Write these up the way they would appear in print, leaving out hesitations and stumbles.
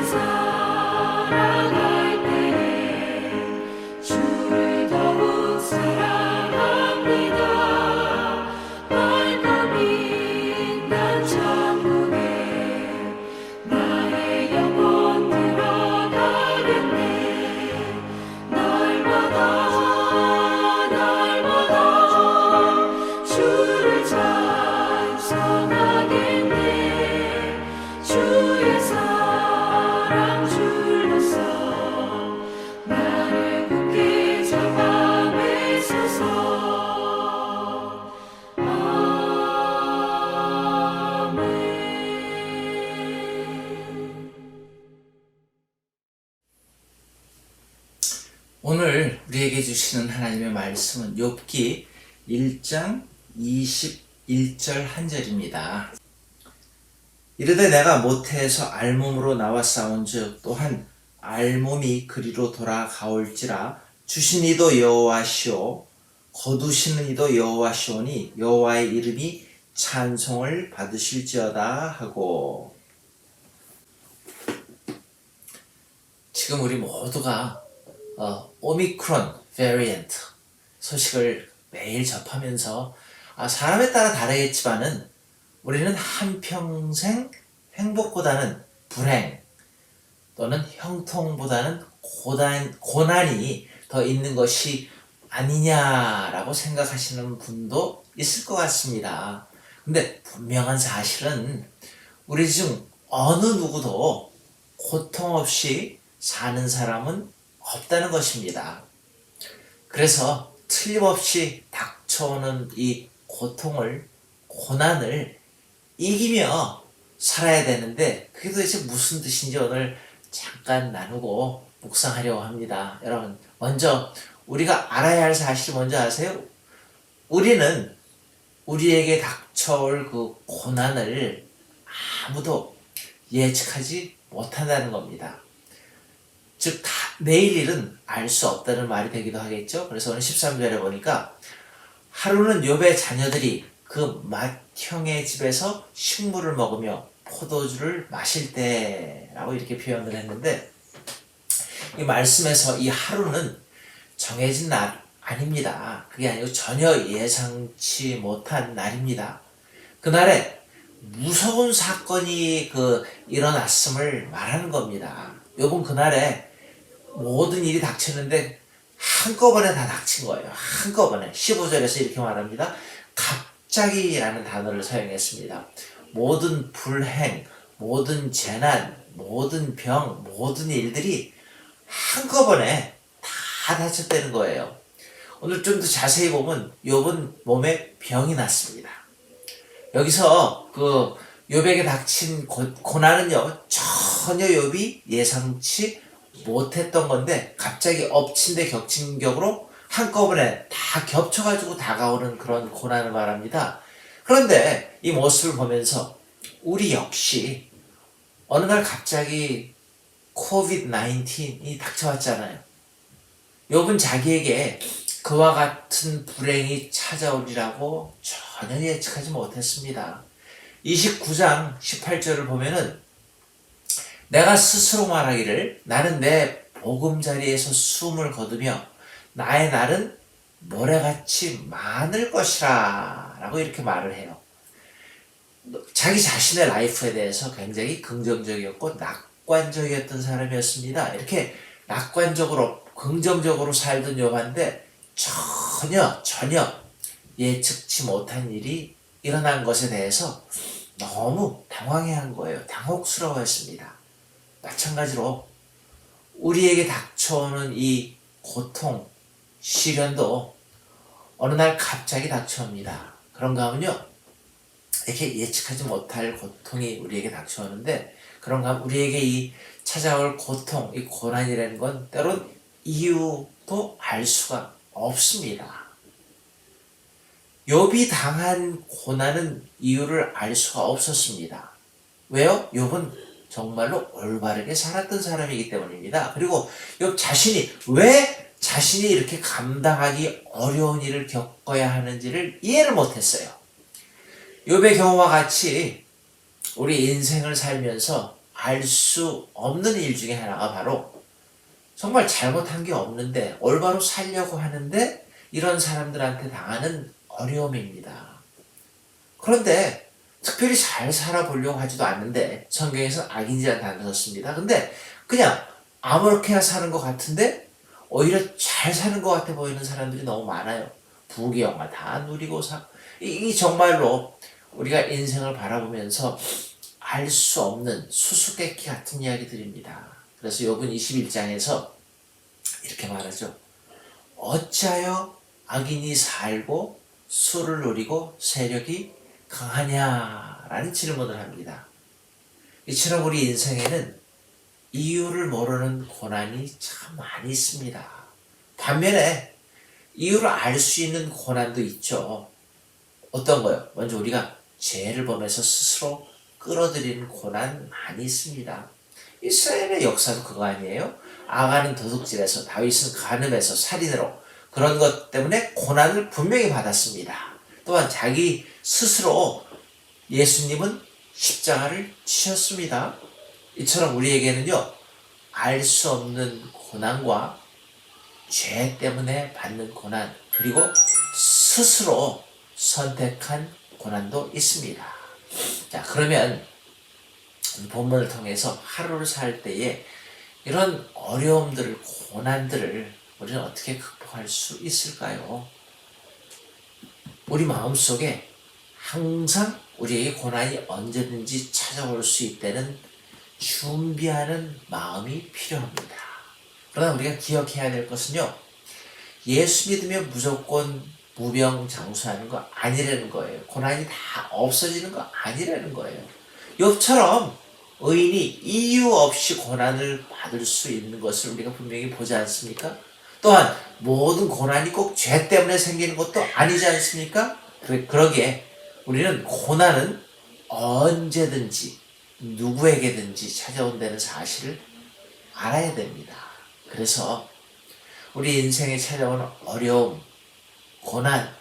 살아갈 때에 주를 더욱 사랑합니다. 밝음이 난 천국에 나의 영혼 들어가겠네. 날마다 주를 찬송하겠네. 주의 사랑 줄로서 나를 굳게 잡아 매소서. 아멘. 오늘 우리에게 주시는 하나님의 말씀은 욥기 1장 21절 한 절입니다. 이르되 내가 모태에서 알몸으로 나와 싸운즉 또한 알몸이 그리로 돌아가올지라 주신 이도 여호와시오 거두시는 이도 여호와시오니 여호와의 이름이 찬송을 받으실지어다 하고. 지금 우리 모두가 오미크론 베리언트 소식을 매일 접하면서 사람에 따라 다르겠지만은 우리는 한평생 행복보다는 불행 또는 형통보다는 고난이 더 있는 것이 아니냐라고 생각하시는 분도 있을 것 같습니다. 근데 분명한 사실은 우리 중 어느 누구도 고통 없이 사는 사람은 없다는 것입니다. 그래서 틀림없이 닥쳐오는 이 고난을 이기며 살아야 되는데 그게 도대체 무슨 뜻인지 오늘 잠깐 나누고 묵상하려고 합니다. 여러분, 먼저 우리가 알아야 할 사실 먼저 아세요? 우리는 우리에게 닥쳐올 그 고난을 아무도 예측하지 못한다는 겁니다. 즉 내일 일은 알 수 없다는 말이 되기도 하겠죠. 그래서 오늘 13절에 보니까 하루는 욥의 자녀들이 그 맏형의 집에서 식물을 먹으며 포도주를 마실 때라고 이렇게 표현을 했는데, 이 말씀에서 이 하루는 정해진 날 아닙니다. 그게 아니고 전혀 예상치 못한 날입니다. 그날에 무서운 사건이 일어났음을 말하는 겁니다. 욥은 그날에 모든 일이 닥쳤는데 한꺼번에 다 닥친 거예요. 한꺼번에. 15절에서 이렇게 말합니다. 갑자기라는 단어를 사용했습니다. 모든 불행, 모든 재난, 모든 병, 모든 일들이 한꺼번에 다 닥쳤다는 거예요. 오늘 좀 더 자세히 보면 욥은 몸에 병이 났습니다. 여기서 욥에게 닥친 고난은요, 전혀 욥이 예상치 못했던 건데 갑자기 엎친 데 겹친 격으로 한꺼번에 다 겹쳐가지고 다가오는 그런 고난을 말합니다. 그런데 이 모습을 보면서 우리 역시 어느 날 갑자기 코비드-19이 닥쳐왔잖아요. 욥은 자기에게 그와 같은 불행이 찾아오리라고 전혀 예측하지 못했습니다. 29장 18절을 보면은 내가 스스로 말하기를 나는 내 보금자리에서 숨을 거두며 나의 날은 모래같이 많을 것이라 라고 이렇게 말을 해요. 자기 자신의 라이프에 대해서 굉장히 긍정적이었고 낙관적이었던 사람이었습니다. 이렇게 낙관적으로 긍정적으로 살던 욥한테 전혀 예측치 못한 일이 일어난 것에 대해서 너무 당황해한 거예요. 당혹스러워했습니다. 마찬가지로 우리에게 닥쳐오는 이 고통, 시련도 어느 날 갑자기 닥쳐옵니다. 그런가 하면요, 이렇게 예측하지 못할 고통이 우리에게 닥쳐오는데, 그런가 하면 우리에게 이 찾아올 고통, 이 고난이라는 건 때론 이유도 알 수가 없습니다. 욥이 당한 고난은 이유를 알 수가 없었습니다. 왜요? 욥은 정말로 올바르게 살았던 사람이기 때문입니다. 그리고 욥 자신이 왜 자신이 이렇게 감당하기 어려운 일을 겪어야 하는지를 이해를 못했어요. 욥의 경우와 같이 우리 인생을 살면서 알 수 없는 일 중에 하나가 바로 정말 잘못한 게 없는데 올바로 살려고 하는데 이런 사람들한테 당하는 어려움입니다. 그런데 특별히 잘 살아보려고 하지도 않는데 성경에서 악인이라는 단어를 썼습니다. 근데 그냥 아무렇게나 사는 것 같은데 오히려 잘 사는 것 같아 보이는 사람들이 너무 많아요. 부귀영화 다 누리고 이 정말로 우리가 인생을 바라보면서 알 수 없는 수수께끼 같은 이야기들입니다. 그래서 욥은 21장에서 이렇게 말하죠. 어찌하여 악인이 살고 수를 누리고 세력이 강하냐라는 질문을 합니다. 이처럼 우리 인생에는 이유를 모르는 고난이 참 많이 있습니다. 반면에 이유를 알 수 있는 고난도 있죠. 어떤 거요? 먼저 우리가 죄를 범해서 스스로 끌어들이는 고난 많이 있습니다. 이스라엘의 역사도 그거 아니에요? 아가는 도둑질해서 다윗은 간음해서 살인으로 그런 것 때문에 고난을 분명히 받았습니다. 또한 자기 스스로 예수님은 십자가를 치셨습니다. 이처럼 우리에게는요, 알 수 없는 고난과 죄 때문에 받는 고난, 그리고 스스로 선택한 고난도 있습니다. 자, 그러면 본문을 통해서 하루를 살 때에 이런 어려움들을, 고난들을 우리는 어떻게 극복할 수 있을까요? 우리 마음속에 항상 우리에게 고난이 언제든지 찾아올 수 있다는 준비하는 마음이 필요합니다. 그러나 우리가 기억해야 될 것은요, 예수 믿으면 무조건 무병장수하는 거 아니라는 거예요. 고난이 다 없어지는 거 아니라는 거예요. 욥처럼 의인이 이유 없이 고난을 받을 수 있는 것을 우리가 분명히 보지 않습니까? 또한 모든 고난이 꼭 죄 때문에 생기는 것도 아니지 않습니까? 그러기에 우리는 고난은 언제든지 누구에게든지 찾아온다는 사실을 알아야 됩니다. 그래서 우리 인생에 찾아오는 어려움, 고난,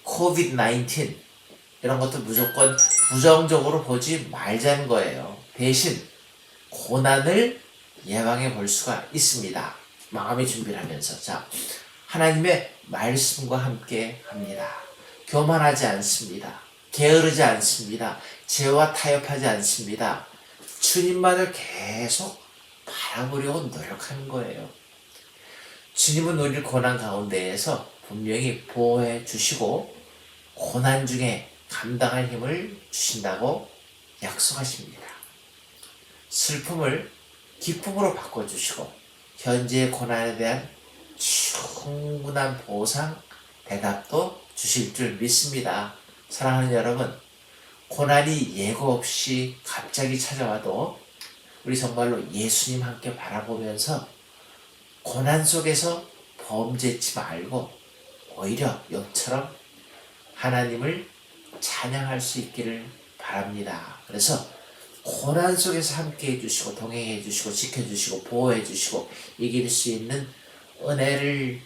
코비드-19 이런 것도 무조건 부정적으로 보지 말자는 거예요. 대신 고난을 예방해 볼 수가 있습니다. 마음의 준비를 하면서. 자, 하나님의 말씀과 함께 합니다. 교만하지 않습니다. 게으르지 않습니다. 죄와 타협하지 않습니다. 주님만을 계속 바라보려고 노력하는 거예요. 주님은 우리를 고난 가운데에서 분명히 보호해 주시고 고난 중에 감당할 힘을 주신다고 약속하십니다. 슬픔을 기쁨으로 바꿔주시고 현재의 고난에 대한 충분한 보상, 대답도 주실 줄 믿습니다. 사랑하는 여러분, 고난이 예고 없이 갑자기 찾아와도 우리 정말로 예수님 함께 바라보면서 고난 속에서 범죄치 말고 오히려 욥처럼 하나님을 찬양할 수 있기를 바랍니다. 그래서 고난 속에서 함께 해주시고 동행해 주시고 지켜주시고 보호해 주시고 이길 수 있는 은혜를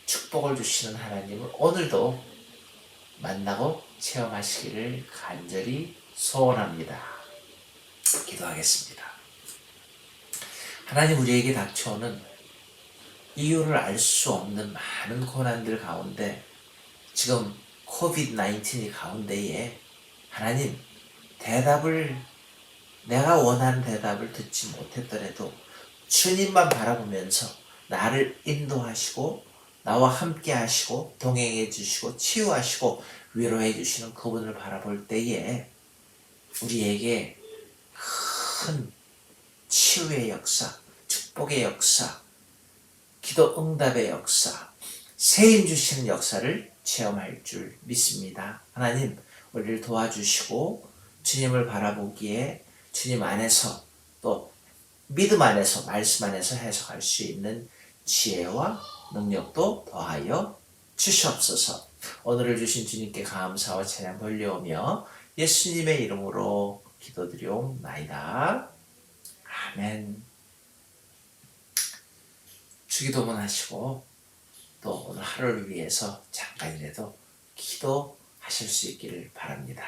축복을 주시는 하나님을 오늘도 만나고 체험하시기를 간절히 소원합니다. 기도하겠습니다. 하나님, 우리에게 닥쳐오는 이유를 알 수 없는 많은 고난들 가운데 지금 코비드-19 가운데에 하나님, 내가 원하는 대답을 듣지 못했더라도 주님만 바라보면서 나를 인도하시고 나와 함께 하시고 동행해 주시고 치유하시고 위로해 주시는 그분을 바라볼 때에 우리에게 큰 치유의 역사, 축복의 역사, 기도 응답의 역사, 세임 주시는 역사를 체험할 줄 믿습니다. 하나님, 우리를 도와주시고 주님을 바라보기에 주님 안에서 또 믿음 안에서 말씀 안에서 해석할 수 있는 지혜와 능력도 더하여 주시옵소서. 오늘을 주신 주님께 감사와 찬양 돌려오며 예수님의 이름으로 기도드리옵나이다. 아멘. 주기도문 하시고 또 오늘 하루를 위해서 잠깐이라도 기도하실 수 있기를 바랍니다.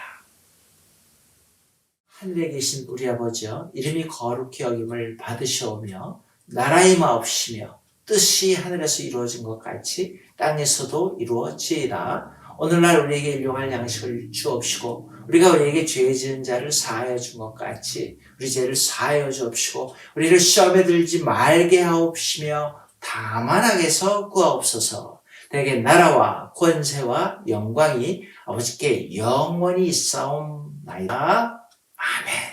하늘에 계신 우리 아버지여, 이름이 거룩히 여김을 받으시오며 나라의 마옵시며 뜻이 하늘에서 이루어진 것 같이 땅에서도 이루어지이다. 오늘날 우리에게 일용할 양식을 주옵시고 우리가 우리에게 죄 지은 자를 사하여 준 것 같이 우리 죄를 사하여 주옵시고 우리를 시험에 들지 말게 하옵시며 다만 악에서 구하옵소서. 대개 나라와 권세와 영광이 아버지께 영원히 있사옵나이다. 아멘.